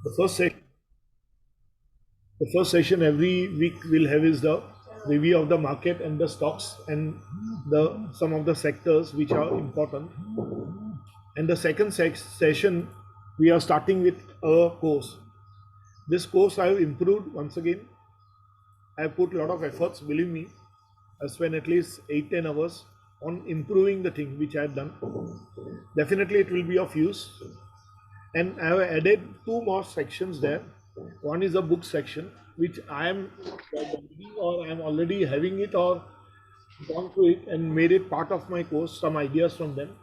The first session, the first session every week we'll have is the review of the market and the stocks and the some of the sectors which are important. And the second session we are starting with a course. This course I have improved once again. I have put a lot of efforts, believe me. I spent at least 8-10 hours on improving the thing which I have done. Definitely it will be of use. And I have added two more sections there. One is a book section, which I am reading or I am already having it or gone through it and made it part of my course, some ideas from them.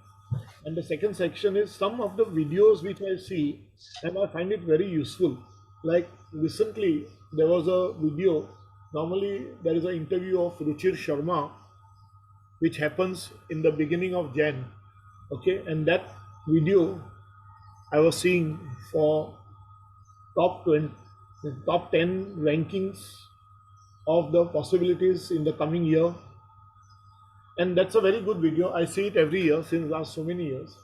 And the second section is some of the videos which I see and I find it very useful. Like recently, there was a video. Normally, there is an interview of Ruchir Sharma, which happens in the beginning of Jan. Okay, and that video I was seeing for top 20, top 10 rankings of the possibilities in the coming year. And that's a very good video. I see it every year since last so many years.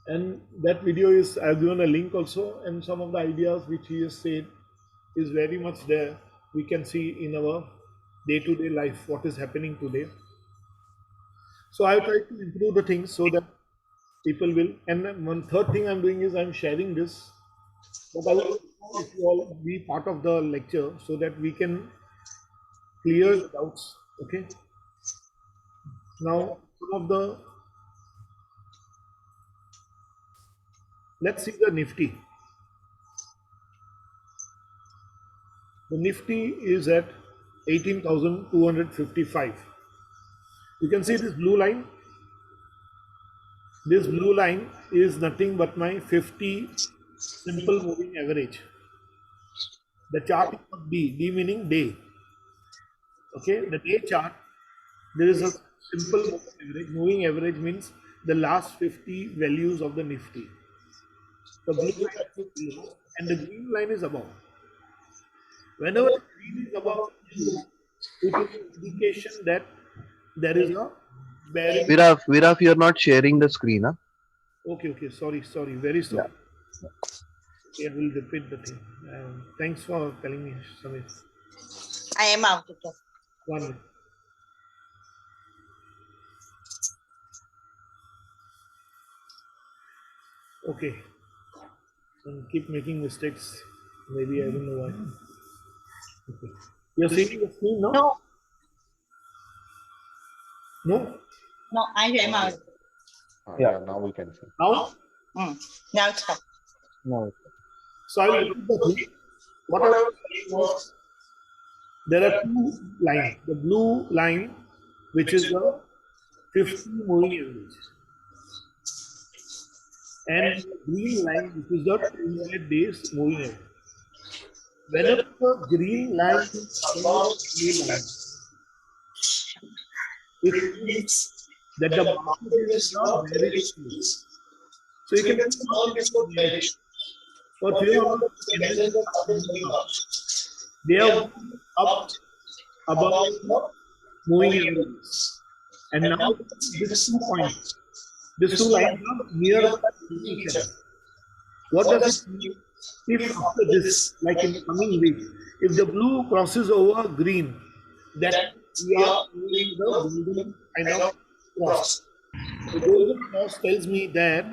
And that video is, I've given a link also, and some of the ideas which he has said is very much there. We can see in our day-to-day life what is happening today. So I try to improve the things so that people will. And then one third thing I'm doing is I'm sharing this. But I would if you all be part of the lecture so that we can clear the doubts. Okay. Now some of the let's see the Nifty. The Nifty is at 18,255. You can see this blue line. This blue line is nothing but my 50 simple moving average. The chart is not D, D meaning day. Okay, the day chart, there is a simple moving average. Moving average means the last 50 values of the Nifty. The blue line is below and the green line is above. Whenever the green is above, it is an indication that there is a bearing. Viraf, you're not sharing the screen, huh? Okay, sorry, very Yeah. sorry. Okay, I will repeat the thing. Thanks for telling me, Samir. I am out. 1 minute. Okay. And keep making mistakes. Maybe I don't know why. Okay. You're seeing the screen now? No, No? no, I am out. Yeah, now we can see. Now? Now it's fine. No. So I will repeat the thing. What I was saying was there are two lines. The blue line, which is the 50 moving average, and the green line, which is the 200 days moving average. Whenever the green line is above blue line, it means that the market is not very close. So you can see all this for bearish. For 3 hours, candles are moving up. They are moving up above the moving averages. And now these 2 points, these two lines are nearby each other. What does it mean? If after this, like in the coming week, if the blue crosses over green, that we are moving the golden kind of cross. The golden cross tells me that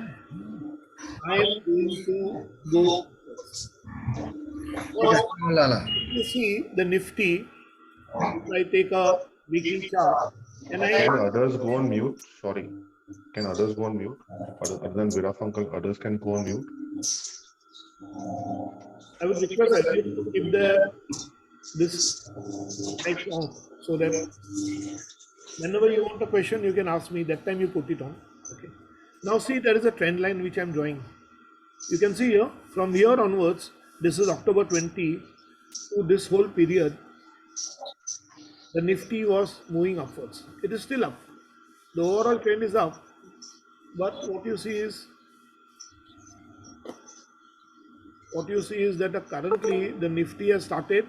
I am going to go upwards. Now, you see the Nifty, if I take a weekly chart and I Can others go on mute? Sorry. Can others go on mute? Other than Viraf uncle, others can go on mute. I would request everyone to keep this type on so that whenever you want a question, you can ask me. That time you put it on. Okay. Now see, there is a trend line which I am drawing. You can see here, from here onwards, this is October 20 to this whole period, the Nifty was moving upwards. It is still up. The overall trend is up. But what you see is that currently the Nifty has started.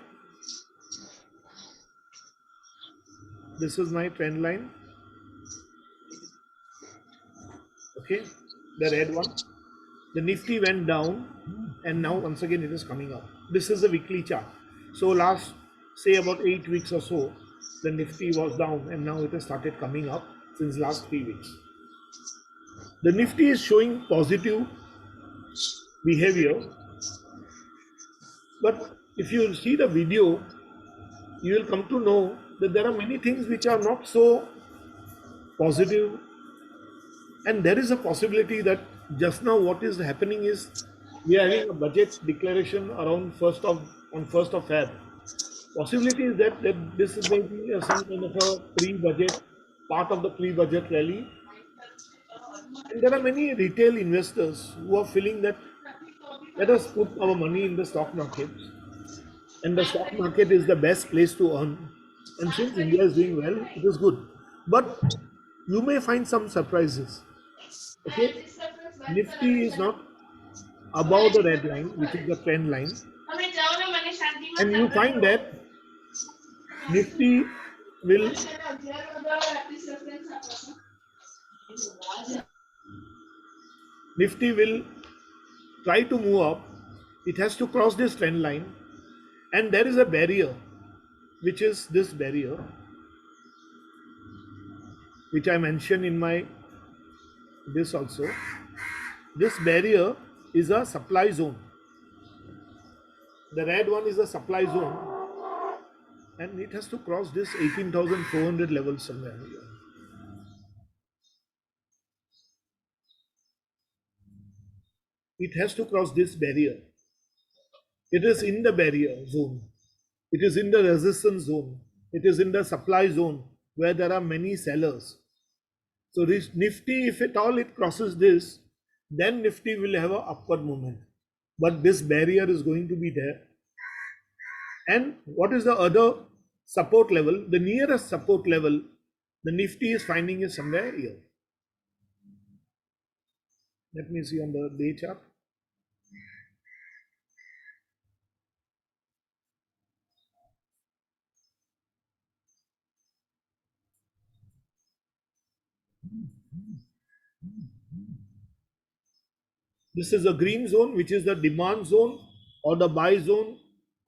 This is my trend line. Okay, the red one. The Nifty went down and now once again it is coming up. This is the weekly chart. So last say about 8 weeks or so, the Nifty was down and now it has started coming up since last 3 weeks. The Nifty is showing positive behavior, but if you see the video, you will come to know that there are many things which are not so positive, and there is a possibility that just now what is happening is we are having a budget declaration around on 1st of Feb. Possibility is that this is going to be some kind of a pre-budget, part of the pre-budget rally. And there are many retail investors who are feeling that let us put our money in the stock market, and the stock market is the best place to earn. And since India is doing well, it is good. But you may find some surprises. Okay, Nifty is not above the red line, which is the trend line, and you find that Nifty will try to move up. It has to cross this trend line, and there is a barrier, which is this barrier, which I mentioned in my this also. This barrier is a supply zone. The red one is a supply zone, and it has to cross this 18,400 level somewhere here. It has to cross this barrier. It is in the barrier zone. It is in the resistance zone. It is in the supply zone where there are many sellers. So this Nifty, if at all it crosses this, then Nifty will have an upward movement. But this barrier is going to be there. And what is the other support level? The nearest support level the Nifty is finding is somewhere here. Let me see on the day chart. This is a green zone, which is the demand zone or the buy zone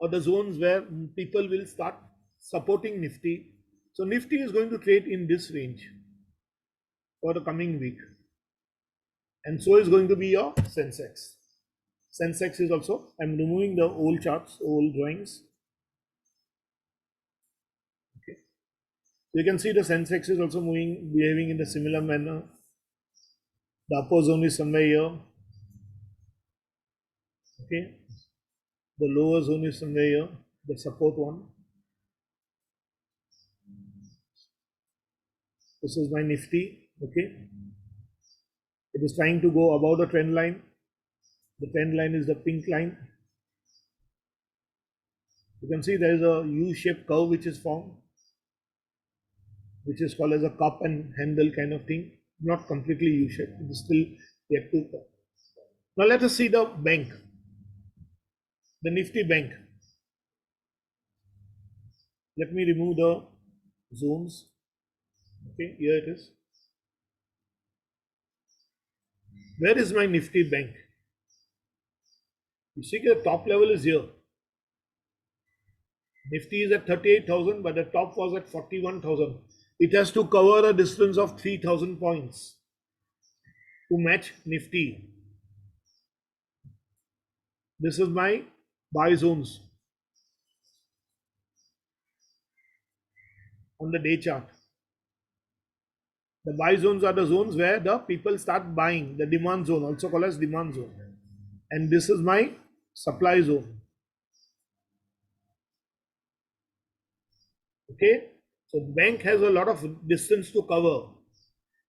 or the zones where people will start supporting Nifty. So Nifty is going to trade in this range for the coming week. And so is going to be your Sensex. Sensex is also, I'm removing the old charts, old drawings. Okay. You can see the Sensex is also behaving in a similar manner. The upper zone is somewhere here. Okay. The lower zone is somewhere here, the support one. This is my Nifty. Okay. It is trying to go above the trend line. The trend line is the pink line. You can see there is a U-shaped curve which is formed, which is called as a cup and handle kind of thing. Not completely U-shaped. It is still yet to come. Now let us see the bank. The Nifty bank. Let me remove the zones. Okay, here it is. Where is my Nifty bank? You see the top level is here. Nifty is at 38,000, but the top was at 41,000. It has to cover a distance of 3,000 points to match Nifty. This is my buy zones on the day chart. The buy zones are the zones where the people start buying, the demand zone, also called as demand zone. And this is my supply zone. Okay, so bank has a lot of distance to cover.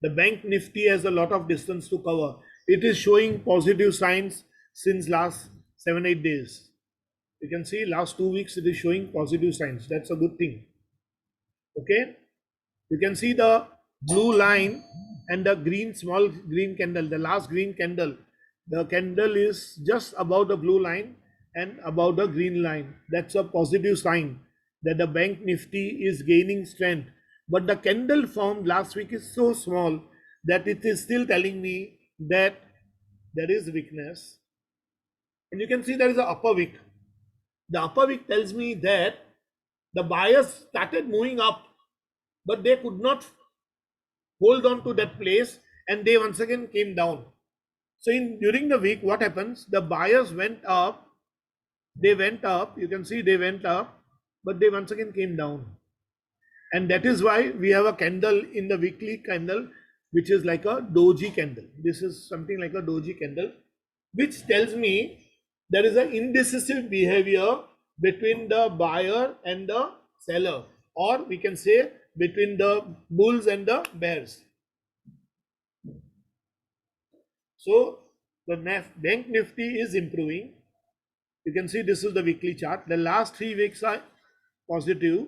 The bank Nifty has a lot of distance to cover. It is showing positive signs since last 7-8 days. You can see last 2 weeks it is showing positive signs. That's a good thing. Okay, you can see the blue line and the green, small green candle, the last green candle. The candle is just above the blue line and above the green line. That's a positive sign that the bank Nifty is gaining strength. But the candle formed last week is so small that it is still telling me that there is weakness, and you can see there is an upper wick. The upper wick tells me that the buyers started moving up, but they could not hold on to that place, and they once again came down. So during the week, what happens? The buyers went up, they went up, you can see they went up, but they once again came down. And that is why we have a candle in the weekly candle, which is like a doji candle. This is something like a doji candle, which tells me there is an indecisive behavior between the buyer and the seller, or we can say between the bulls and the bears. So the bank nifty is improving. You can see this is the weekly chart. The last 3 weeks are positive.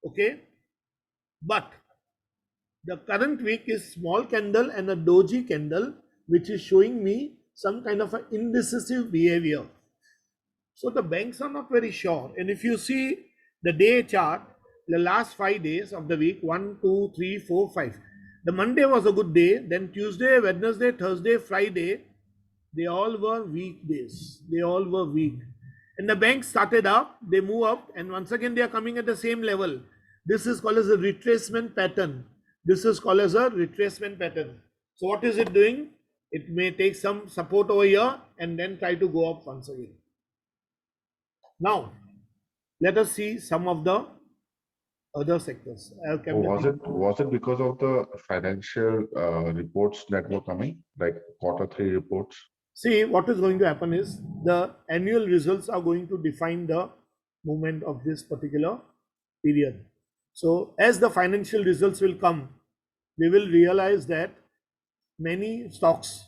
Okay, but the current week is small candle and a doji candle, which is showing me some kind of an indecisive behavior. So the banks are not very sure. And if you see the day chart, the last 5 days of the week, 1, 2, 3, 4, 5. The Monday was a good day. Then Tuesday, Wednesday, Thursday, Friday, they all were weak days. They all were weak. And the banks started up, they move up, and once again they are coming at the same level. This is called as a retracement pattern. This is called as a retracement pattern. So what is it doing? It may take some support over here and then try to go up once again. Now, let us see some of the other sectors. Was it because of the financial reports that were coming, like Q3 reports? See, what is going to happen is the annual results are going to define the movement of this particular period. So as the financial results will come, we will realize that many stocks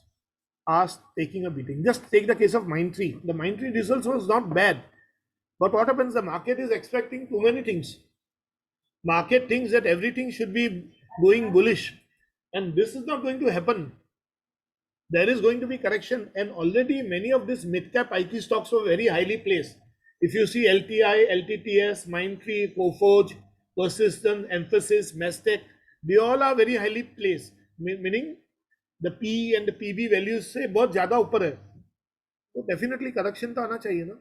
are taking a beating. Just take the case of Mindtree. The Mindtree results was not bad, but what happens? The market is expecting too many things. Market thinks that everything should be going bullish, and this is not going to happen. There is going to be correction, and already many of these mid-cap IT stocks were very highly placed. If you see LTI, LTTS, Mindtree, Coforge, Persistent, Emphasis, Mastech, they all are very highly placed, meaning the P and the PB values से बहुत ज़्यादा ऊपर है, तो definitely correction तो आना चाहिए ना.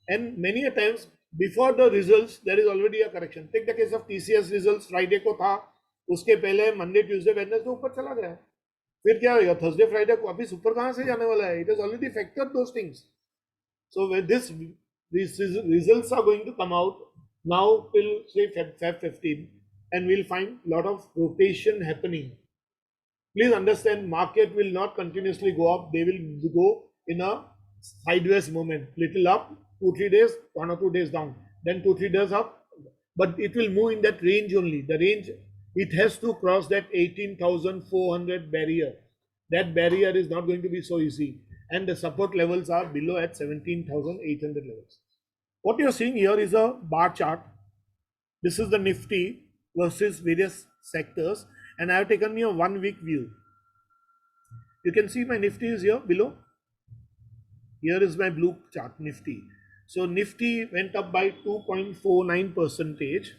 And many a times before the results there is already a correction. Take the case of TCS results, Friday को था, उसके पहले Monday, Tuesday, Wednesday ऊपर चला गया. फिर क्या होगा? Thursday, Friday को वापिस ऊपर कहाँ से जाने वाला है? It has already factored those things. So with this, these results are going to come out now till say Feb 15, and we'll find a lot of rotation happening. Please understand, market will not continuously go up. They will go in a sideways movement, little up, 2-3 days, 1 or 2 days down, then 2-3 days up, but it will move in that range only. The range, it has to cross that 18,400 barrier. That barrier is not going to be so easy, and the support levels are below at 17,800 levels. What you are seeing here is a bar chart. This is the Nifty versus various sectors, and I have taken you a 1 week view. You can see my Nifty is here below. Here is my blue chart, Nifty. So Nifty went up by 2.49%.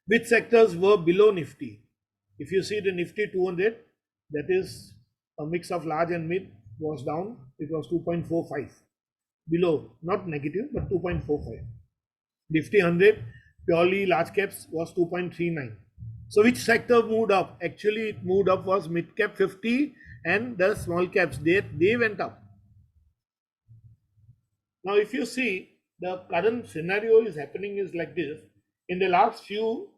Which sectors were below Nifty? If you see the Nifty 200, that is a mix of large and mid, was down. It was 2.45. Below, not negative, but 2.45. Nifty 100, purely large caps, was 2.39. So which sector moved up? Actually, it moved up was mid cap 50 and the small caps. They went up. Now, if you see, the current scenario is happening is like this. In the last few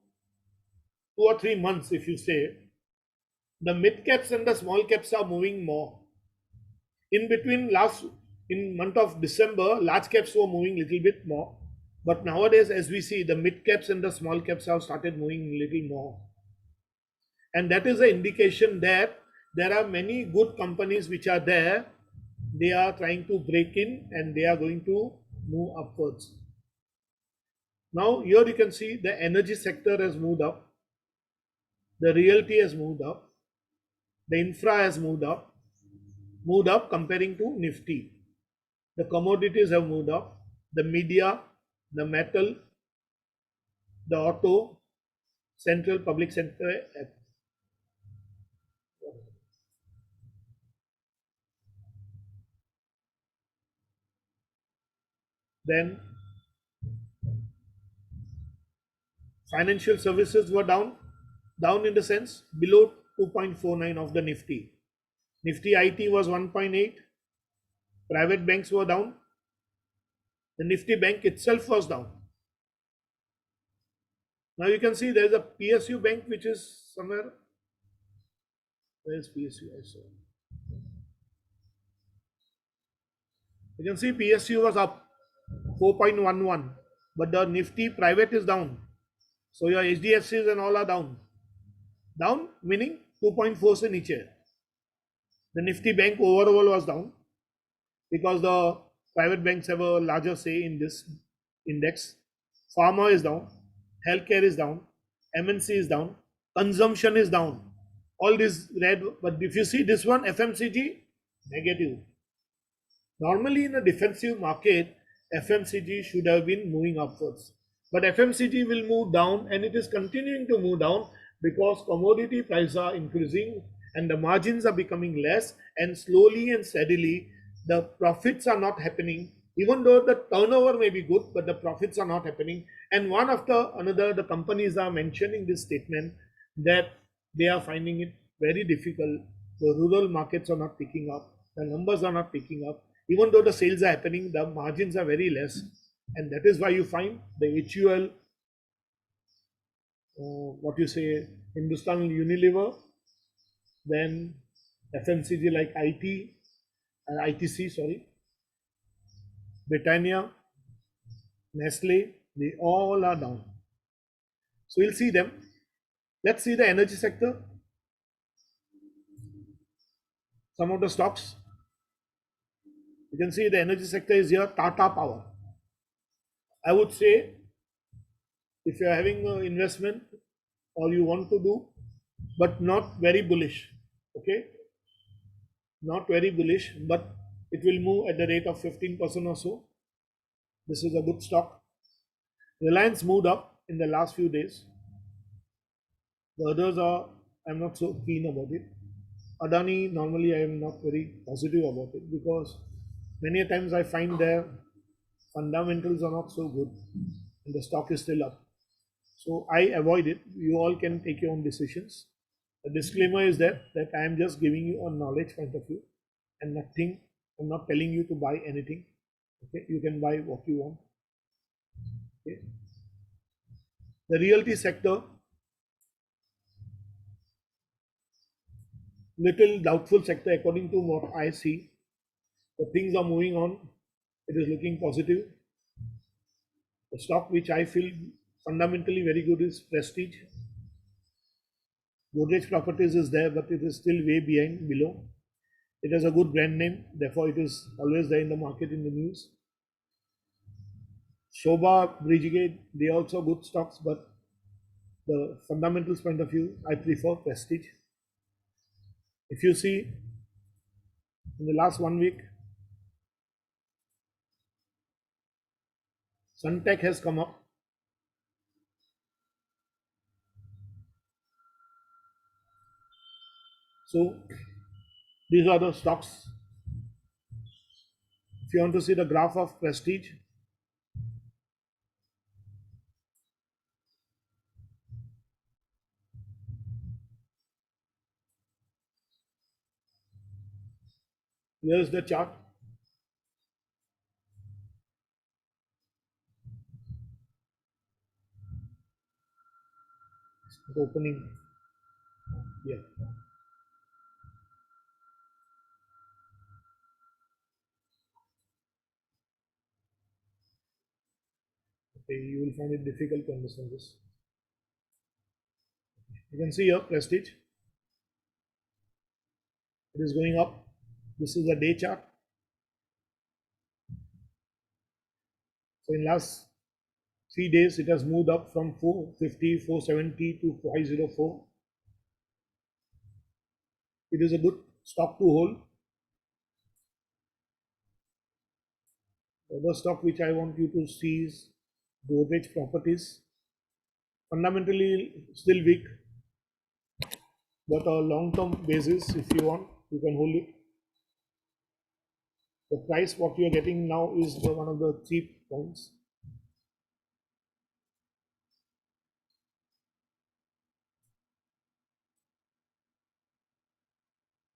2 or 3 months, if you say, the mid caps and the small caps are moving more. In between in month of December, large caps were moving little bit more. But nowadays, as we see, the mid caps and the small caps have started moving a little more. And that is an indication that there are many good companies which are there. They are trying to break in and they are going to move upwards. Now, here you can see the energy sector has moved up. The realty has moved up. The infra has moved up comparing to Nifty. The commodities have moved up. The media, the metal, the auto, central public sector. Then financial services were down in the sense below 2.49 of the Nifty. Nifty IT was 1.8. Private banks were down. The Nifty bank itself was down. Now you can see there is a PSU bank which is somewhere. Where is PSU? I saw. You can see PSU was up 4.11, but the Nifty private is down. So your HDFCs and all are down. Down meaning 2.4 se niche. The Nifty bank overall was down because the private banks have a larger say in this index. Pharma is down, healthcare is down, MNC is down, consumption is down. All this red, but if you see this one, FMCG, negative. Normally in a defensive market, FMCG should have been moving upwards. But FMCG will move down, and it is continuing to move down because commodity prices are increasing and the margins are becoming less, and slowly and steadily the profits are not happening. Even though the turnover may be good, but the profits are not happening. And one after another, the companies are mentioning this statement that they are finding it very difficult. The rural markets are not picking up, the numbers are not picking up. Even though the sales are happening, the margins are very less. And that is why you find the HUL, Hindustan Unilever, then FMCG like ITC, Britannia, Nestle, they all are down. So we'll see them. Let's see the energy sector. Some of the stocks. You can see the energy sector is here, Tata Power. I would say if you are having an investment or you want to do, but not very bullish, okay? Not very bullish, but it will move at the rate of 15% or so. This is a good stock. Reliance moved up in the last few days. The others I'm not so keen about it. Adani, normally I am not very positive about it because many times I find their fundamentals are not so good and the stock is still up. So I avoid it. You all can take your own decisions. The disclaimer is that I am just giving you a knowledge point of view and nothing. I'm not telling you to buy anything. Okay, you can buy what you want. Okay. The realty sector, little doubtful sector according to what I see. The things are moving on. It is looking positive. The stock which I feel fundamentally very good is Prestige. Godrej Properties is there, but it is still way below. It has a good brand name, therefore it is always there in the market in the news. Shobha, Bridgegate, they also good stocks, but the fundamentals point of view, I prefer Prestige. If you see, in the last 1 week, Suntech has come up. So these are the stocks. If you want to see the graph of Prestige, here is the chart. The opening here. Okay, you will find it difficult to understand this. You can see here Prestige. It is going up. This is a day chart. So in last 3 days, it has moved up from 450, 470 to 504. It is a good stock to hold. The other stock which I want you to see is Godrej Properties. Fundamentally still weak, but on a long-term basis, if you want, you can hold it. The price what you are getting now is one of the cheap points.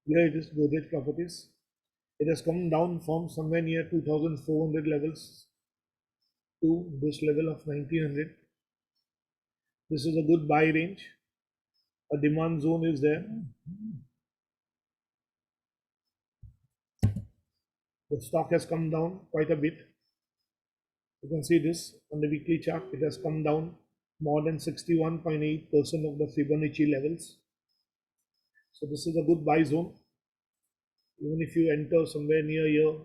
Here it is, Godrej Properties. It has come down from somewhere near 2,400 levels to this level of 1,900. This is a good buy range. A demand zone is there. The stock has come down quite a bit. You can see this on the weekly chart. It has come down more than 61.8% of the Fibonacci levels. So this is a good buy zone. Even if you enter somewhere near here,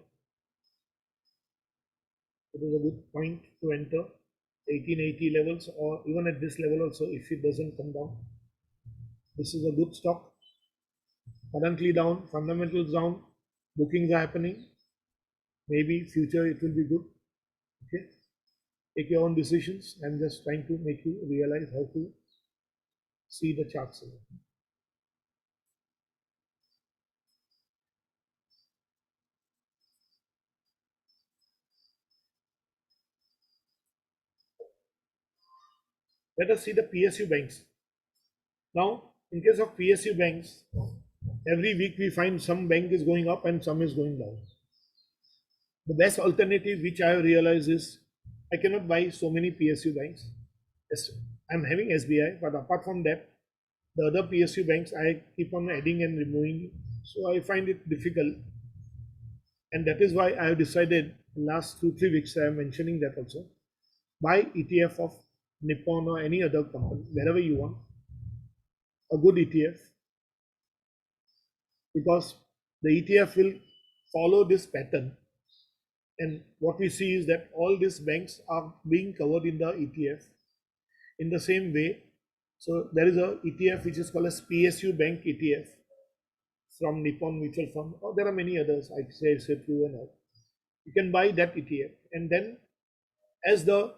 it is a good point to enter 1880 levels, or even at this level also if it doesn't come down. This is a good stock. Currently down, fundamentals down, bookings are happening. Maybe future it will be good. Okay, take your own decisions. I'm just trying to make you realize how to see the charts. Let us see the PSU banks. Now, in case of PSU banks, every week we find some bank is going up and some is going down. The best alternative which I have realized is I cannot buy so many PSU banks. Yes, I'm having SBI, but apart from that, the other PSU banks I keep on adding and removing. So I find it difficult. And that is why I have decided last 2-3 weeks I am mentioning that also. Buy ETF of Nippon or any other company, wherever you want. A good ETF. Because the ETF will follow this pattern. And what we see is that all these banks are being covered in the ETF in the same way. So there is a ETF which is called as PSU Bank ETF from Nippon Mutual Fund, or there are many others, ICICI Pru and all. You can buy that ETF, and then as the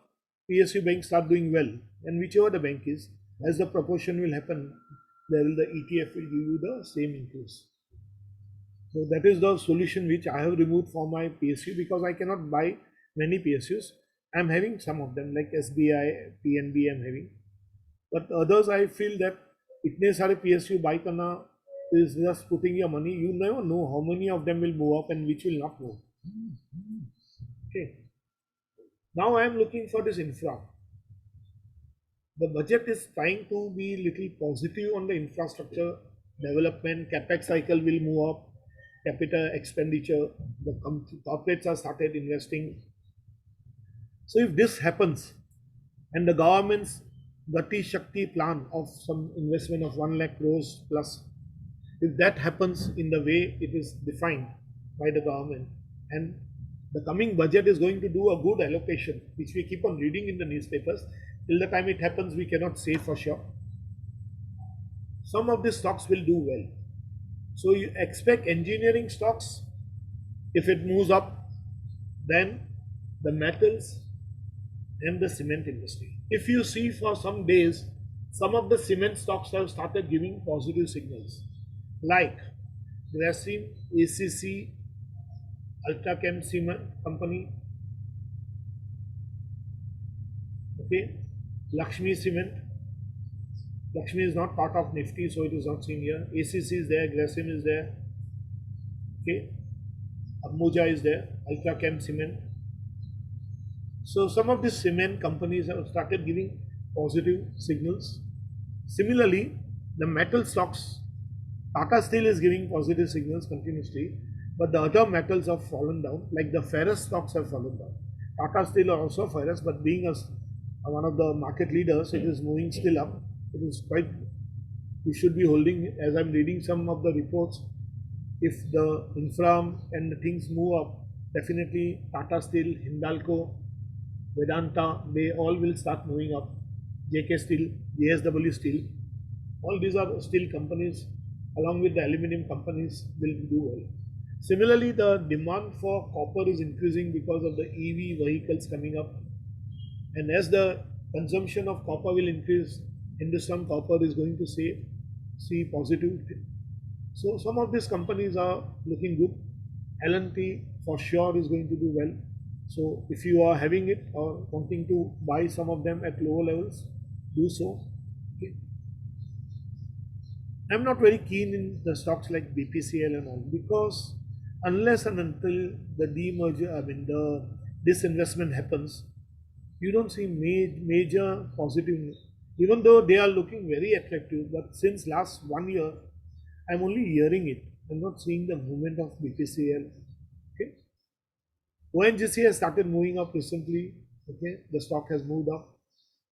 PSU banks start doing well, and whichever the bank is, as the proportion will happen, there will the ETF will give you the same increase. So that is the solution which I have removed for my PSU, because I cannot buy many PSUs. I'm having some of them like SBI, PNB I'm having, but others I feel that itne sare PSU buy karna is just putting your money. You never know how many of them will move up and which will not move. Okay. Now I am looking for this infra. The budget is trying to be little positive on the infrastructure development. Capex cycle will move up. Capital expenditure. The corporates are started investing. So if this happens, and the government's Gati Shakti plan of some investment of 1 lakh crores plus, if that happens in the way it is defined by the government, and the coming budget is going to do a good allocation, which we keep on reading in the newspapers, till the time it happens, we cannot say for sure. Some of the stocks will do well. So you expect engineering stocks, if it moves up, then the metals and the cement industry. If you see for some days, some of the cement stocks have started giving positive signals, like Grasim, ACC, Ultrachem Cement Company, okay, Lakshmi Cement. Lakshmi is not part of Nifty, so it is not seen here. ACC is there, Grasim is there, okay, Ambuja is there, Ultrachem Cement. So some of these cement companies have started giving positive signals. Similarly, the metal stocks, Tata Steel is giving positive signals continuously, but the other metals have fallen down, like the ferrous stocks have fallen down. Tata Steel are also ferrous, but being one of the market leaders, it is moving still up. It is quite, we should be holding, as I'm reading some of the reports, if the infra and the things move up, definitely Tata Steel, Hindalco, Vedanta, they all will start moving up. JK Steel, JSW Steel, all these are steel companies, along with the aluminum companies, will do well. Similarly, the demand for copper is increasing because of the EV vehicles coming up. And as the consumption of copper will increase, Hindustan Copper is going to see positive. So some of these companies are looking good. L&T for sure is going to do well. So if you are having it or wanting to buy some of them at lower levels, do so. Okay. I'm not very keen in the stocks like BPCL and all, because unless and until the demerger, I mean the disinvestment happens, you don't see major positive. Even though they are looking very attractive, but since last 1 year, I'm only hearing it. I'm not seeing the movement of BPCL. Okay, ONGC has started moving up recently. Okay, the stock has moved up,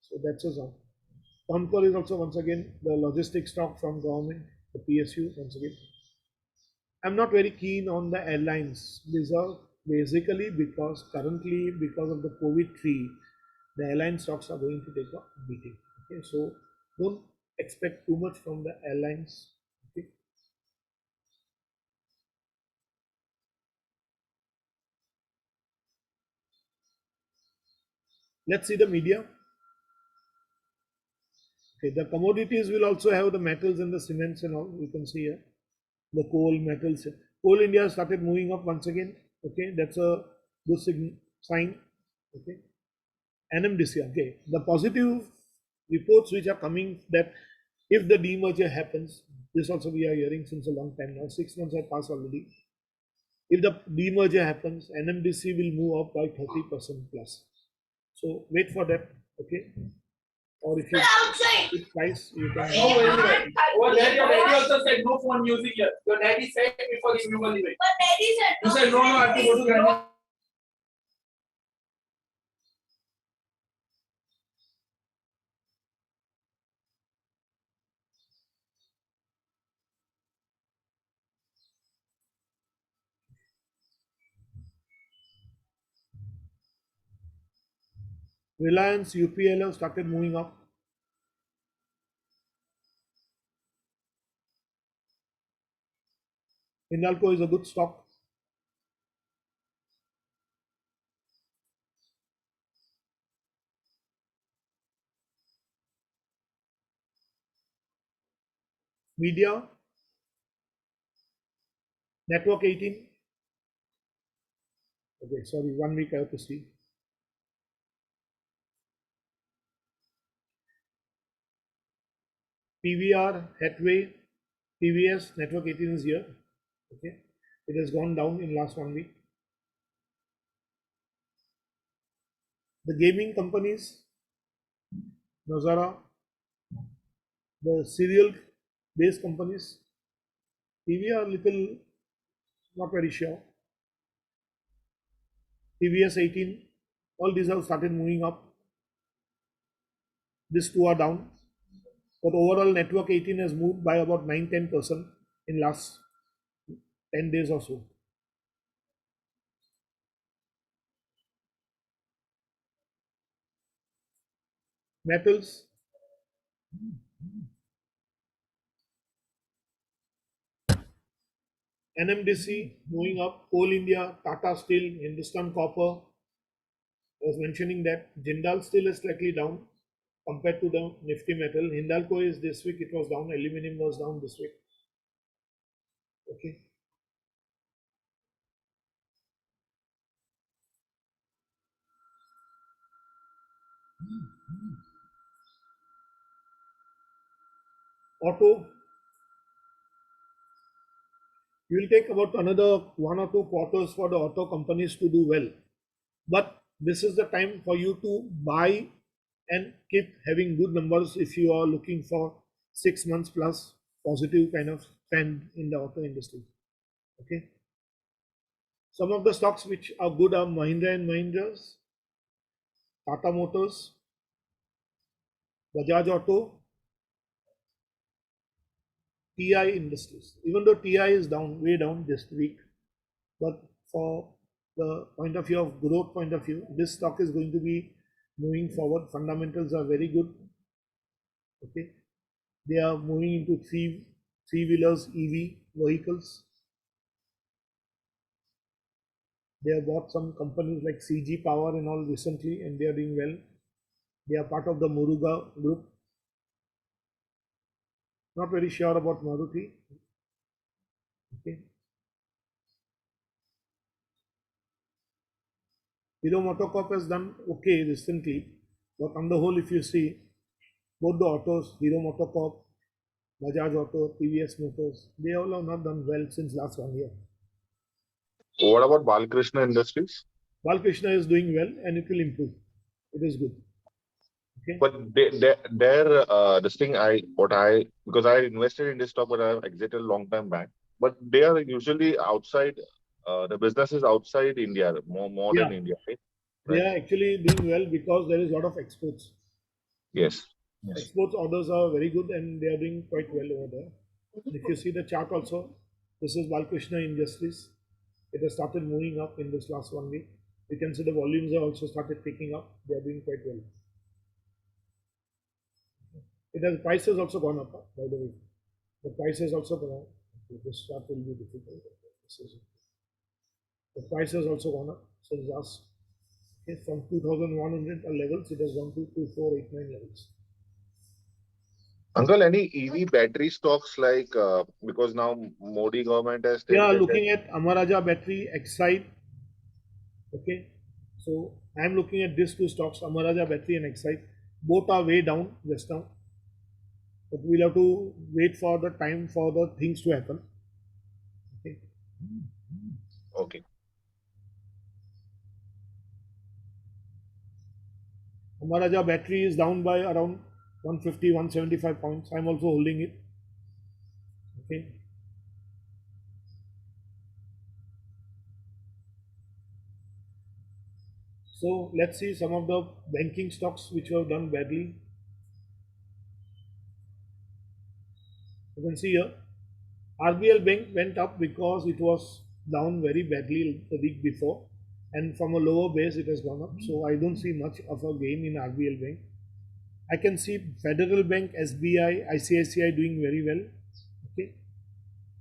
so that's a sign. Concor is also once again the logistic stock from government, the PSU once again. I'm not very keen on the airlines. These are basically because currently, because of the COVID-3, the airline stocks are going to take a beating. Okay, so don't expect too much from the airlines. Okay. Let's see the media. Okay, the commodities will also have the metals and the cements and all. You can see here the coal, metals. Coal India started moving up once again. Okay, that's a good sign. Okay, NMDC. Okay, the positive reports which are coming that if the demerger happens, this also we are hearing since a long time now. 6 months have passed already. If the demerger happens, NMDC will move up by 30% plus. So wait for that. Okay, or if you price, you can. No, very well. Over there, your daddy also said no phone music here. Your daddy said before he knew the way. But daddy said You said no, I have to go to granny. Reliance, UPL have started moving up. Hindalco is a good stock. Media, Network 18. Okay, sorry, 1 week I have to see. PVR, Hathway, TVS, Network 18 is here. Okay, it has gone down in last 1 week. The gaming companies, Nazara, the serial based companies, PVR little not very sure. TVS 18, all these have started moving up. These two are down. But overall, Network 18 has moved by about 9-10% in last 10 days or so. Metals, NMDC moving up, Coal India, Tata Steel, Hindustan Copper. I was mentioning that Jindal Steel is slightly down compared to the Nifty metal. Hindalco is this week, it was down, aluminum was down this week. Okay. Auto, you will take about another 1 or 2 quarters for the auto companies to do well. But this is the time for you to buy and keep having good numbers if you are looking for 6 months plus positive kind of trend in the auto industry. Okay. Some of the stocks which are good are Mahindra and Mahindras, Tata Motors, Bajaj Auto, TI Industries. Even though TI is down, way down this week, but for the point of view of growth point of view, this stock is going to be moving forward. Fundamentals are very good. Okay, they are moving into three-wheelers, EV vehicles. They have bought some companies like CG Power and all recently, and they are doing well. They are part of the Muruga group. Not very sure about Maruti. Okay. Hero MotoCorp has done okay recently, but on the whole, if you see both the autos, Hero MotoCorp, Bajaj Auto, TVS Motors, they all have not done well since last 1 year. What about Balkrishna Industries? Balkrishna is doing well and it will improve. It is good. Okay. But this thing because I invested in this stock, but I have exited a long time back. But they are usually outside, the business is outside India, more than Yeah. India, right? They Right. are actually doing well because there is a lot of exports. Yes. Yes. Exports orders are very good and they are doing quite well over there. And if you see the chart also, this is Balkrishna Industries. It has started moving up in this last 1 week. You can see the volumes are also started picking up. They are doing quite well. It has price has also gone up, by the way. The price has also gone up. Okay, this chart will be difficult. The price has also gone up since last. Okay, from 2,100 levels, it has gone to 2,489 levels. Uncle, any EV battery stocks like because now Modi government has We are taken looking at Amaraja Battery, Excite. Okay, so I am looking at these two stocks, Amaraja Battery and Excite. Both are way down just now, but we'll have to wait for the time for the things to happen. Okay. Okay. Amaraja Battery is down by around 150, 175 points. I'm also holding it. Okay. So let's see some of the banking stocks which have done badly. You can see here, RBL Bank went up because it was down very badly the week before, and from a lower base it has gone up. So I don't see much of a gain in RBL Bank. I can see Federal Bank, SBI, ICICI doing very well. Okay.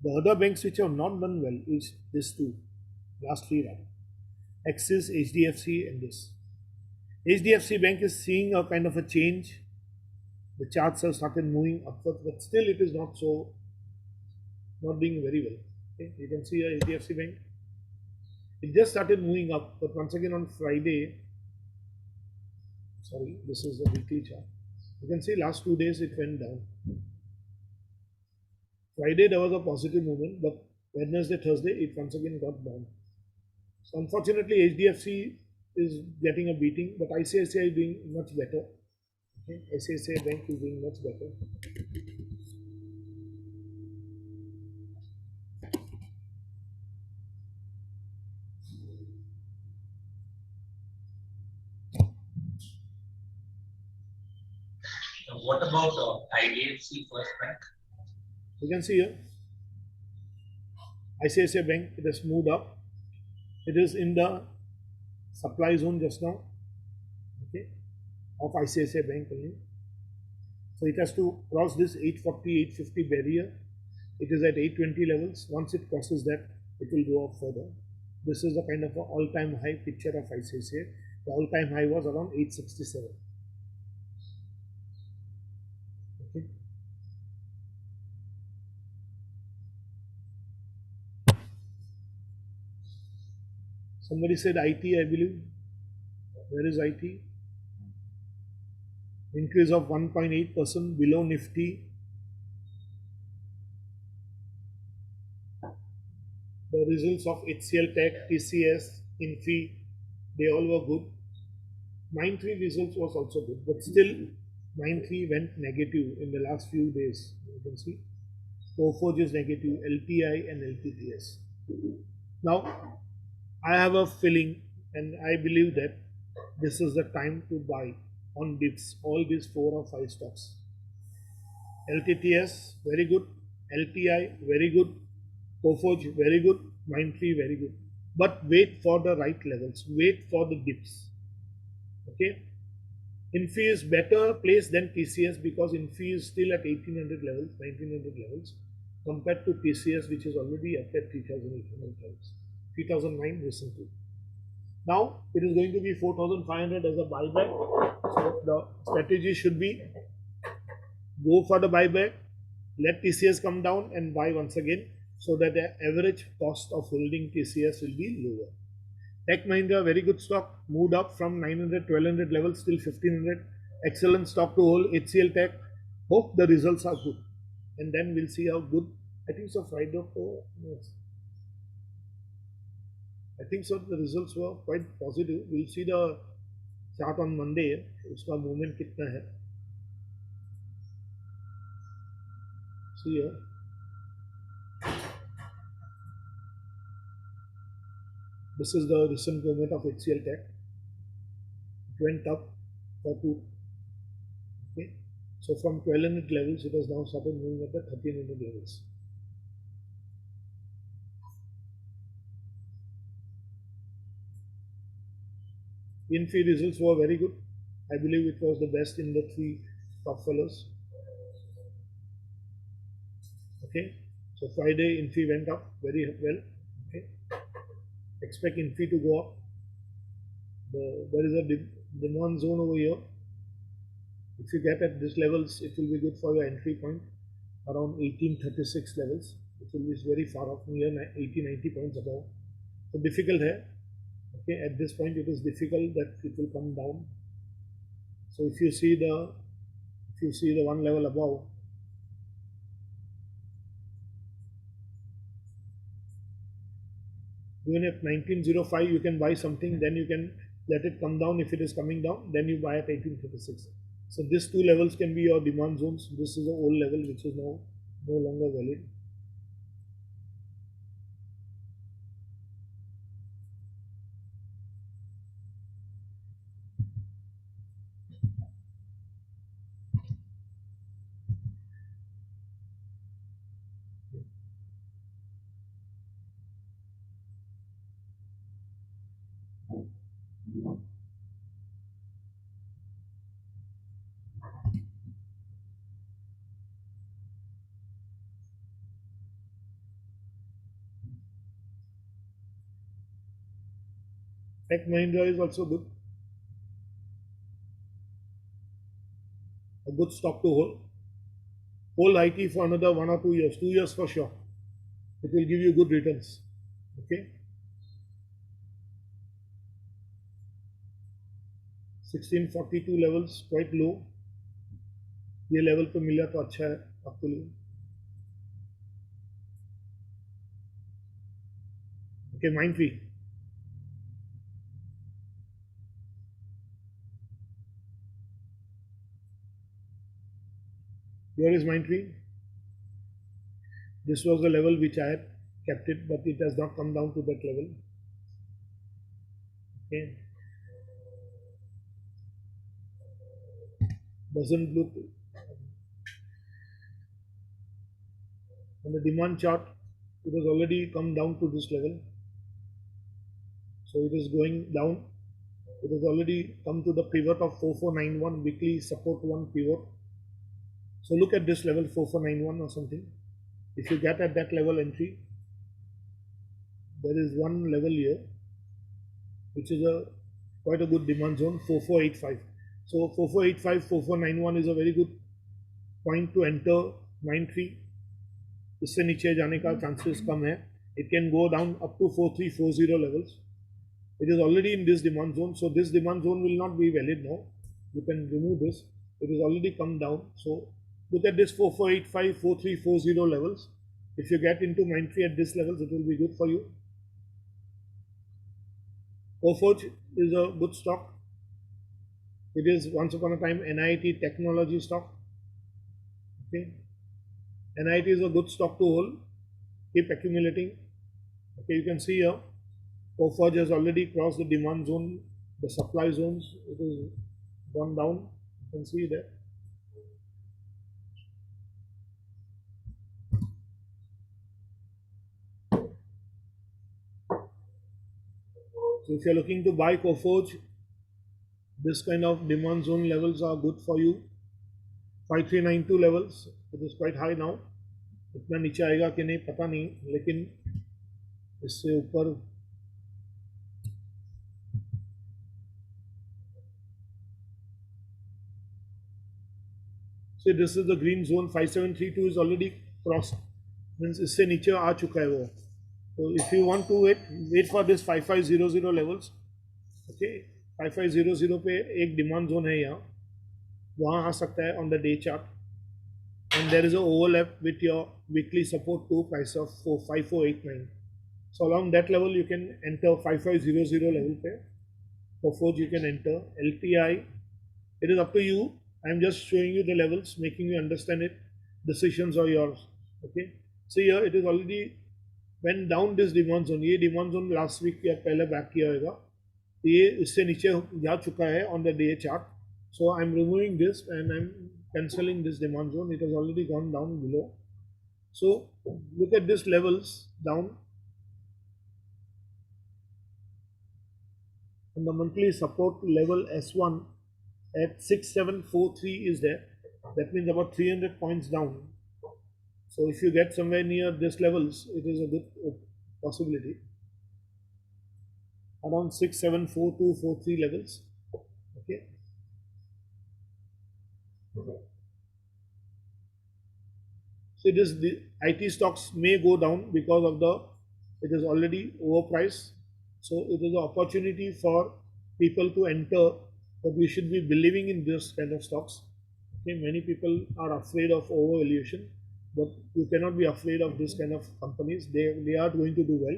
The other banks which have not done well is this two, last three rather. Axis, HDFC, and this. HDFC Bank is seeing a kind of a change. The charts have started moving upwards, but still it is not doing very well. Okay. You can see a HDFC Bank. It just started moving up, but once again on Friday, sorry, this is the weekly chart. You can see last 2 days it went down. Friday there was a positive movement, but Wednesday, Thursday it once again got down. So unfortunately, HDFC is getting a beating, but ICICI is doing much better. Okay. ICICI Bank is doing much better. What about IDFC First Bank? You can see here, ICICI Bank, it has moved up. It is in the supply zone just now, okay, of ICICI Bank only. So it has to cross this 840, 850 barrier. It is at 820 levels. Once it crosses that, it will go up further. This is the kind of all-time high picture of ICICI. The all-time high was around 867. Okay. Somebody said IT, I believe. Where is IT? Increase of 1.8% below Nifty. The results of HCL Tech, TCS, Infi, they all were good. Mindtree results was also good, but still Mindtree went negative in the last few days. You can see Coforge is negative, LTI and LTTS. Now, I have a feeling and I believe that this is the time to buy on dips, all these 4 or 5 stocks. LTTS, very good. LTI, very good. Coforge, very good. Mindtree, very good. But wait for the right levels. Wait for the dips. Okay. Infi is better placed than TCS because Infi is still at 1800 levels, 1900 levels, compared to TCS, which is already up at 3800 levels, 3009 recently. Now it is going to be 4500 as a buyback. So the strategy should be go for the buyback, let TCS come down and buy once again, so that the average cost of holding TCS will be lower. Tech Mahindra, very good stock, moved up from 900, 1200 levels till 1500. Excellent stock to hold. HCL Tech, hope the results are good. And then we'll see how good. I think so. Friday. Oh, yes. I think so. The results were quite positive. We'll see the chart on Monday. उसका movement कितना है? See here. This is the recent movement of HCL Tech. It went up for two. Okay. So from 1200 levels, it has now started moving at the 1300 levels. Infy results were very good. I believe it was the best in the three top fellows. Okay. So Friday, Infy went up very well. Okay. Expect Infy to go up. There is a demand zone over here. If you get at these levels, it will be good for your entry point around 1836 levels. It will be very far off, near 80-90 points above. So difficult here. Okay, at this point it is difficult that it will come down. So if you see the one level above, even at 1905 you can buy something, then you can let it come down. If it is coming down, then you buy at 1836. So these two levels can be your demand zones. This is the old level which is now no longer valid. Tech Mahindra is also good. A good stock to hold. Hold IT for another 1 or 2 years. 2 years for sure. It will give you good returns. Okay. 1642 levels, quite low. ये level पे मिला तो अच्छा है आपके लिए. Okay, Mindtree. Here is Mindtree. This was the level which I had kept it, but it has not come down to that level. Okay. Doesn't look. On the demand chart, it has already come down to this level. So it is going down. It has already come to the pivot of 4491, weekly support one pivot. So look at this level 4491 or something. If you get at that level entry, there is one level here which is quite a good demand zone, 4485. So 4485, 4491 is a very good point to enter Mindtree. इससे नीचे जाने का chances कम है. It can go down up to 4340 levels. It is already in this demand zone, so this demand zone will not be valid now. You can remove this. It is already come down. So look at this 4485, 4340 levels. If you get into Mindtree at this levels, it will be good for you. Coforge is a good stock. It is once upon a time NIIT technology stock. Okay. NIIT is a good stock to hold. Keep accumulating. Okay, you can see here, Coforge has already crossed the demand zone, the supply zones. It is gone down. You can see there. So if you are looking to buy Coforge, this kind of demand zone levels are good for you. 5392 levels, it is quite high now. इतना नीचे आएगा कि नहीं पता नहीं, लेकिन इससे ऊपर so this is the green zone. 5732 is already crossed, means इससे नीचे आ चुका है वो. So if you want to wait for this 5500 levels. Okay, 5500 पे एक डिमांड जोन है यहाँ, वहाँ आ सकता है on the day chart, and there is a overlap with your weekly support to price of 5489. So along that level you can enter 5500 level पे. For forge you can enter LTI. It is up to you. I am just showing you the levels, making you understand it. Decisions are yours. Okay. So here it is already went down this demand zone. ये demand zone last week या पहले back किया होगा. ये इससे नीचे जा चुका है on the day chart. So I'm removing this and I'm cancelling this demand zone. It has already gone down below. So look at this levels down. And the monthly support level S1 at 6743 is there. That means about 300 points down. So if you get somewhere near this levels, it is a good possibility. Around 674243 levels. Okay. So it is the IT stocks may go down because of it is already overpriced. So it is an opportunity for people to enter, but we should be believing in this kind of stocks. Okay, many people are afraid of overvaluation, but you cannot be afraid of this kind of companies. They are going to do well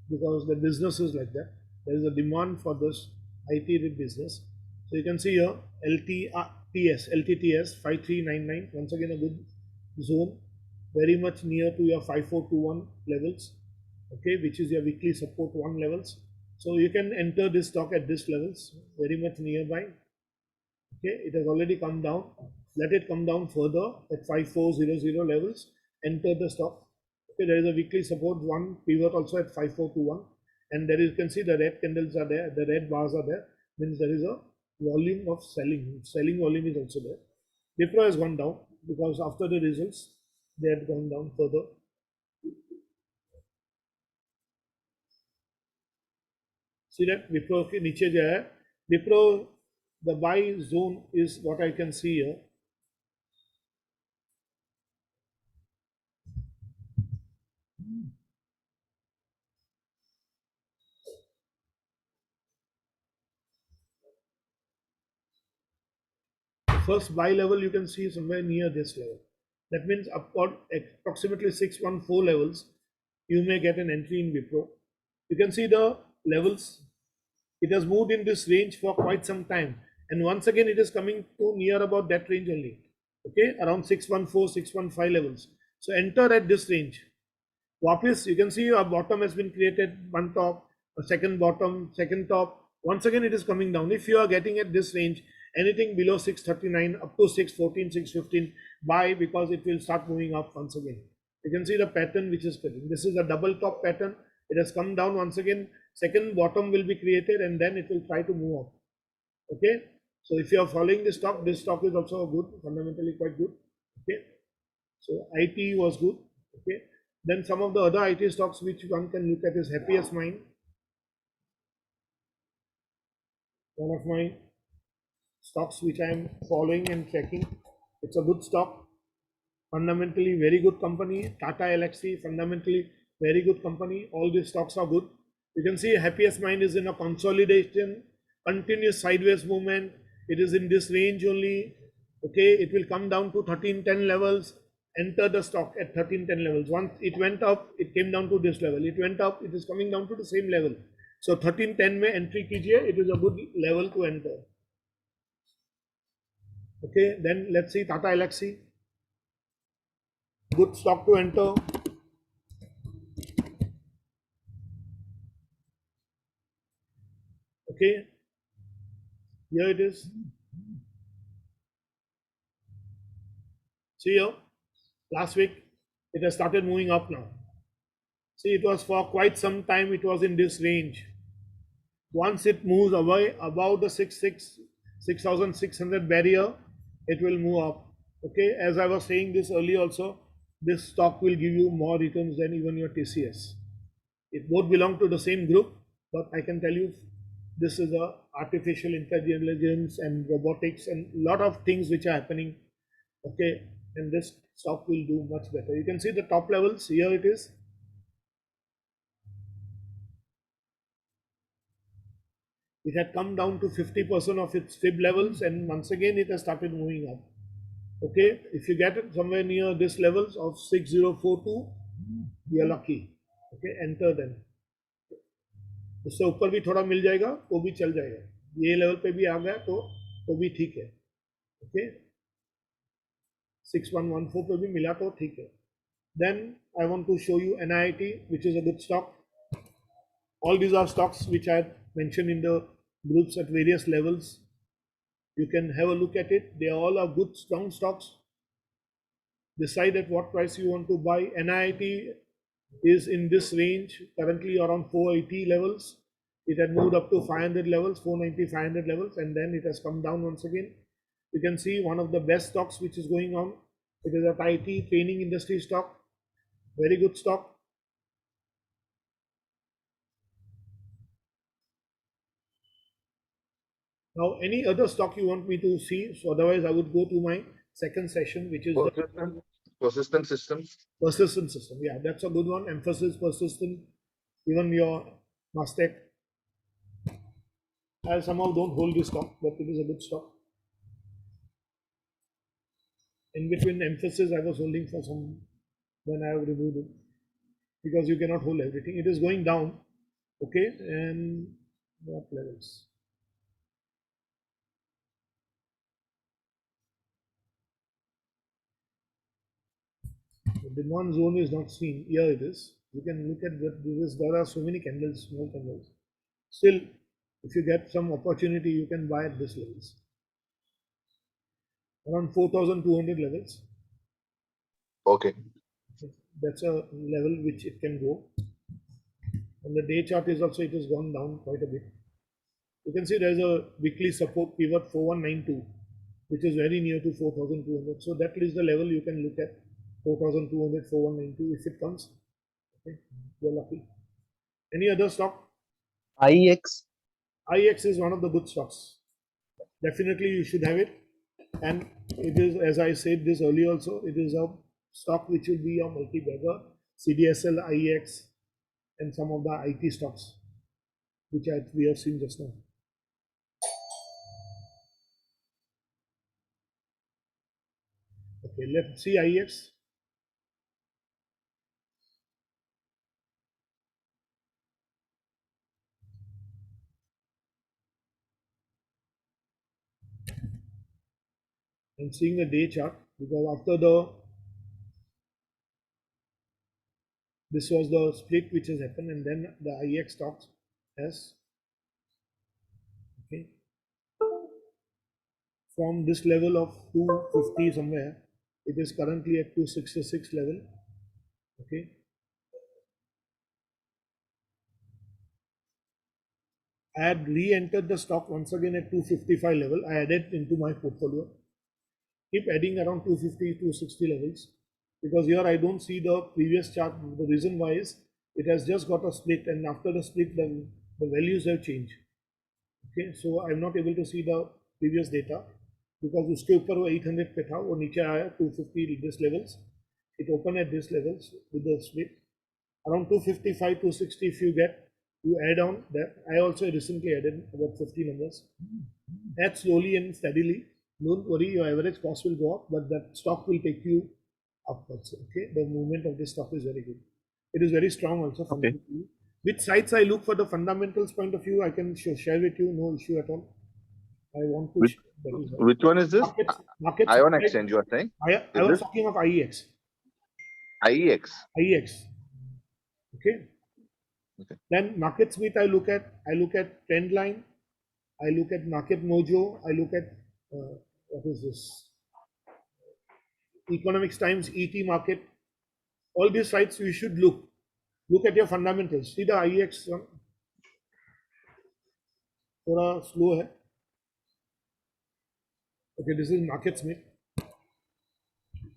because the business is like that. There is a demand for this IT business. So you can see here LTTS 5399, once again a good zone, very much near to your 5421 levels, okay, which is your weekly support 1 levels. So you can enter this stock at this levels, very much nearby. Okay, it has already come down. Let it come down further at 5400 levels. Enter the stock. Okay, there is a weekly support 1 pivot also at 5421, and there you can see the red candles are there, the red bars are there. Means there is a volume of selling. Selling volume is also there. Wipro has gone down because after the results they had gone down further. See that Wipro के नीचे जो है, Wipro, the buy zone is what I can see here. First buy level you can see somewhere near this level. That means upward approximately 614 levels, you may get an entry in Wipro. You can see the levels. It has moved in this range for quite some time, and once again it is coming to near about that range only. Okay, around 614, 615 levels. So enter at this range. Wapis, you can see a bottom has been created, one top, a second bottom, second top. Once again it is coming down. If you are getting at this range, anything below 639 up to 614, 615, buy, because it will start moving up once again. You can see the pattern which is coming. This is a double top pattern. It has come down once again. Second bottom will be created and then it will try to move up. Okay. So if you are following this stock is also good, fundamentally quite good. Okay. So IT was good. Okay. Then some of the other IT stocks which one can look at is Happiest Mind. One of my stocks which I am following and checking. It's a good stock. Fundamentally very good company. Tata Elxsi, fundamentally very good company. All these stocks are good. You can see Happiest Mind is in a consolidation, continuous sideways movement. It is in this range only. Okay, it will come down to 1310 levels. Enter the stock at 1310 levels. Once it went up, it came down to this level. It went up, it is coming down to the same level. So 1310 में entry कीजिए. It is a good level to enter. Okay, then let's see Tata Elxsi. Good stock to enter. Okay, here it is. See here, last week it has started moving up now. See, it was for quite some time, it was in this range. Once it moves away above the 6,600 barrier, it will move up. Okay, as I was saying this earlier also, this stock will give you more returns than even your TCS. It both belong to the same group, but I can tell you this is a artificial intelligence and robotics and lot of things which are happening. Okay, and this stock will do much better. You can see the top levels, here it is. It had come down to 50% of its fib levels, and once again it has started moving up. Okay, if you get it somewhere near this levels of 6042, you are lucky. Okay, enter then. उससे ऊपर भी थोड़ा मिल जाएगा तो भी चल जाएगा, ये लेवल पे भी आ गया तो भी ठीक है. ओके, 6114 पे भी मिला तो ठीक है. Then I want to show you NIIT, which is a good stock. All these are stocks which I had mentioned in the groups at various levels. You can have a look at it. They all are good, strong stocks. Decide at what price you want to buy. NIIT is in this range, currently around 480 levels. It had moved up to 500 levels, 490, 500 levels, and then it has come down once again. You can see one of the best stocks which is going on. It is a IT training industry stock. Very good stock. Now, any other stock you want me to see? So otherwise, I would go to my second session, which is the Persistent systems. persistent system. Yeah, that's a good one. Emphasis, persistent. Even your Mastec. I somehow don't hold this stock, but it is a good stock. In between Emphasis, I was holding for some, then I have removed it because you cannot hold everything. It is going down. Okay, and what levels? The demand zone is not seen. Here it is. You can look at that. There are so many candles, small candles. Still, if you get some opportunity, you can buy at this levels. Around 4,200 levels. Okay. That's a level which it can go. And the day chart is also, it has gone down quite a bit. You can see there's a weekly support pivot 4192, which is very near to 4,200. So that is the level you can look at, 4,200, 4192 if it comes. Okay, you're lucky. Any other stock? IEX. IEX is one of the good stocks. Definitely you should have it. And it is, as I said this earlier also, it is a stock which will be a multi-bagger, CDSL, IEX, and some of the IT stocks, which we have seen just now. Okay, let's see IEX. I'm seeing the day chart because after this was the split which has happened, and then the IEX stocks has, okay, from this level of 250 somewhere, it is currently at 266 level. Okay, I had re-entered the stock once again at 255 level. I added into my portfolio. Keep adding around 250, 260 levels, because here I don't see the previous chart. The reason why is it has just got a split, and after the split, the values have changed. Okay, so I'm not able to see the previous data because उसके ऊपर वो 800 पे था, वो नीचे आया 250 this levels. It opened at this levels with the split around 255, 260. If you get, you add on that. I also recently added about 50 numbers. Add slowly and steadily. Don't worry, your average cost will go up, but that stock will take you upwards. Okay, the movement of this stock is very good. It is very strong also. Okay. Which sites I look for the fundamentals point of view, I can share with you, no issue at all. I want to. Which one is this? Markets, Ion Exchange, you are saying? I was talking of IEX. IEX. IEX. Okay. Okay. Then MarketSmith I look at trend line, I look at Market Mojo, I look at what is this? Economics Times, ET Market. All these sites you should look. Look at your fundamentals. See the IEX one. थोड़ा slow है. Okay, this is MarketSmith.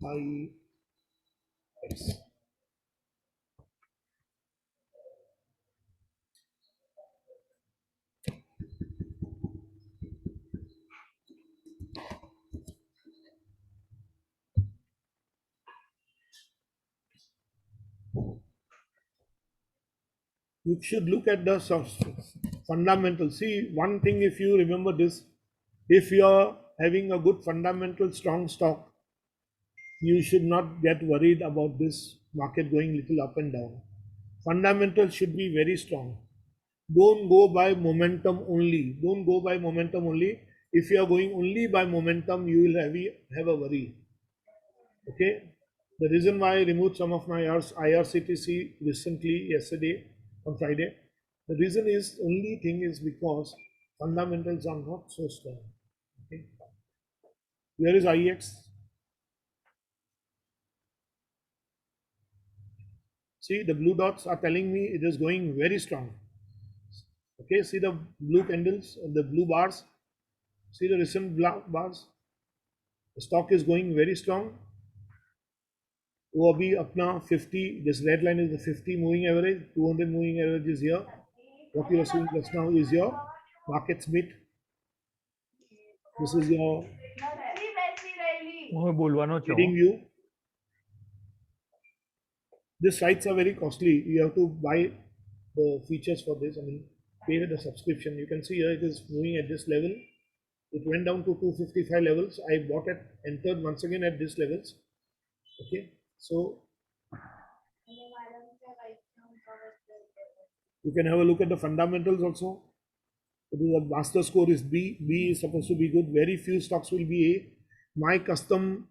IEX. You should look at the fundamentals. See, one thing, if you remember this, if you are having a good fundamental strong stock, you should not get worried about this market going little up and down. Fundamentals should be very strong. Don't go by momentum only. Don't go by momentum only. If you are going only by momentum, you will have a worry. Okay. The reason why I removed some of my IRCTC recently, yesterday, on Friday, the reason is, only thing is because fundamentals are not so strong. Okay. Where is IEX? See, the blue dots are telling me it is going very strong. Okay, see the blue candles, the blue bars. See the recent black bars. The stock is going very strong. वो अभी अपना 50, this red line is the 50 moving average, 200 moving average is here. What you are seeing just now is your market split. This is your trading view. These sites are very costly. You have to buy the features for this. I mean, pay the subscription. You can see here it is moving at this level. It went down to 255 levels. I bought it, entered once again at these levels. Okay, so you can have a look at the fundamentals also. It is a master score is B. B is supposed to be good. Very few stocks will be A. My custom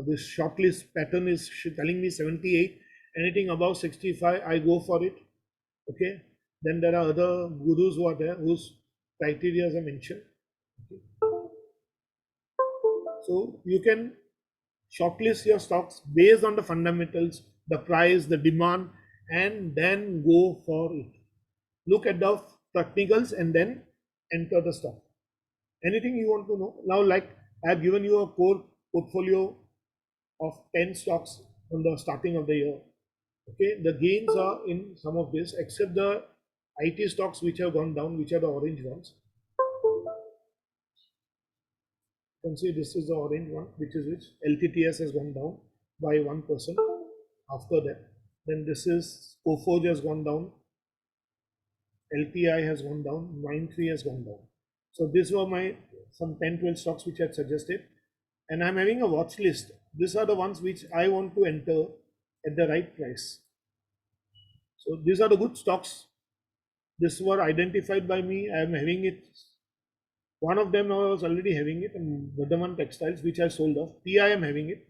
this shortlist pattern is telling me 78. Anything above 65, I go for it. Okay. Then there are other gurus who are there whose criteria are mentioned. Okay. So you can shortlist your stocks based on the fundamentals, the price, the demand, and then go for it. Look at the technicals and then enter the stock. Anything you want to know? Now, like I have given you a core portfolio of 10 stocks on the starting of the year. Okay, the gains are in some of this, except the IT stocks which have gone down, which are the orange ones. You can see this is the orange one, which LTTS has gone down by 1% after that. Then this is Coforge has gone down, LTI has gone down, Mindtree has gone down. So these were my some 10-12 stocks which I had suggested, and I'm having a watch list. These are the ones which I want to enter at the right price. So these are the good stocks. These were identified by me. I am having it. One of them I was already having it, and Vardhaman Textiles, which I sold off. TI am having it.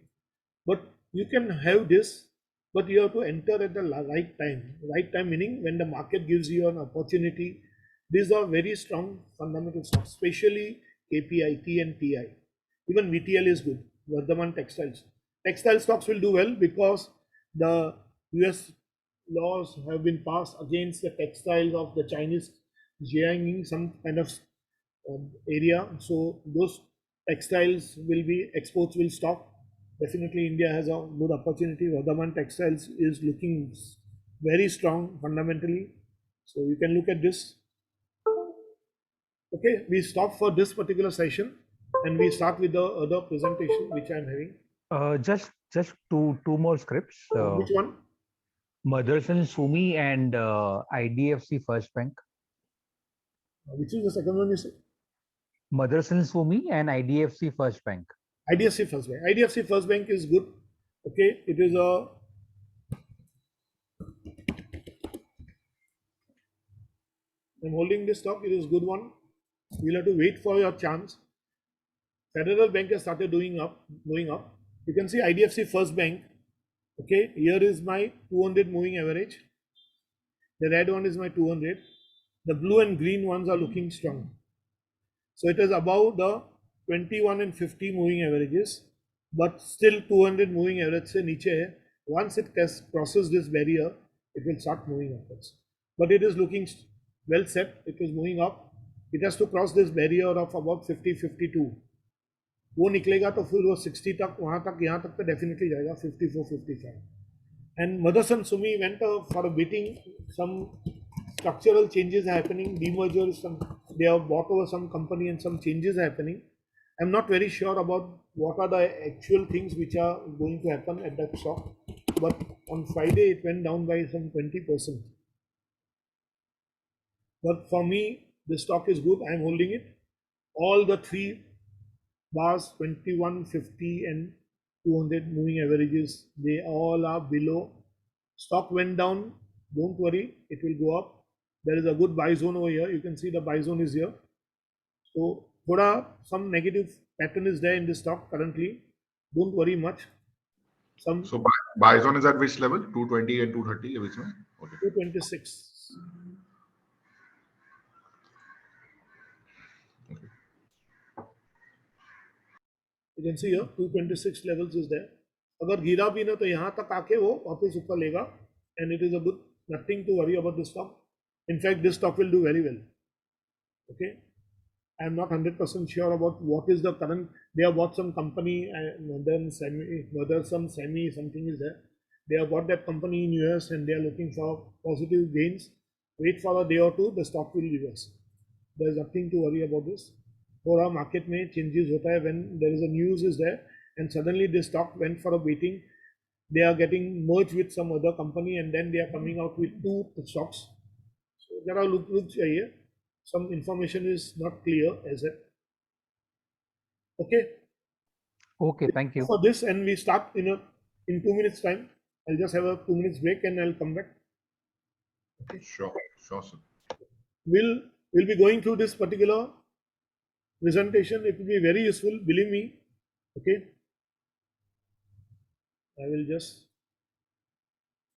But you can have this, but you have to enter at the right time. Right time meaning when the market gives you an opportunity. These are very strong fundamental stocks, especially KPIT and TI. Even VTL is good. Vardhaman Textiles. Textile stocks will do well because the US laws have been passed against the textiles of the Chinese Jiangning, some kind of area. So those textiles will be, exports will stop. Definitely India has a good opportunity. Vardhaman Textiles is looking very strong fundamentally. So you can look at this. Okay, we stop for this particular session and we start with the other presentation which I am having. Just two more scripts. Which one? Motherson Sumi and IDFC First Bank. Which is the second one you said? Motherson Sumi and IDFC First Bank. IDFC First Bank. IDFC First Bank is good. Okay, it is a I'm holding this stock. It is good one. We'll have to wait for your chance. Federal Bank has started going up. You can see IDFC First Bank. Okay, here is my 200 moving average. The red one is my 200. The blue and green ones are looking strong. So it is above the 21 and 50 moving averages, but still 200 moving average se niche hai. Once it crosses this barrier, it will start moving upwards. But it is looking well set. It is moving up. It has to cross this barrier of about 50-52. वो निकलेगा तो फिर वो 60 तक, वहाँ तक, यहाँ तक तो definitely जाएगा 54-55. And Motherson Sumi went for a beating. Some structural changes are happening. Demerger, they have bought over some company and some changes are happening. I'm not very sure about what are the actual things which are going to happen at that stock. But on Friday it went down by some 20%. But for me, the stock is good. I'm holding it. All the three bars, 21, 50 and 200 moving averages, they all are below. Stock went down. Don't worry, it will go up. There is a good buy zone over here. You can see the buy zone is here. So some negative pattern is there in this stock currently. Don't worry much. Some So buy zone is at which level? 220 and 230, which one? Okay. 226. Okay. You can see here 226 levels is there. अगर गिरा भी ना तो यहाँ तक आके वो वापस ऊपर लेगा, and it is a good, nothing to worry about this stock. In fact, this stock will do very well. Okay, I am not 100% sure about what is the current. They have bought some company, something is there. They have bought that company in US and they are looking for positive gains. Wait for a day or two, the stock will reverse. There is nothing to worry about this. थोड़ा market में changes होता है when there is a news is there and suddenly this stock went for a beating. They are getting merged with some other company and then they are coming out with two stocks. So there are look चाहिए. Some information is not clear as it. Okay. Okay, thank you. For this, and we start in 2 minutes time. I'll just have a 2 minutes break and I'll come back. Okay. Sure, sir. We'll be going through this particular presentation. It will be very useful, believe me. Okay. I will just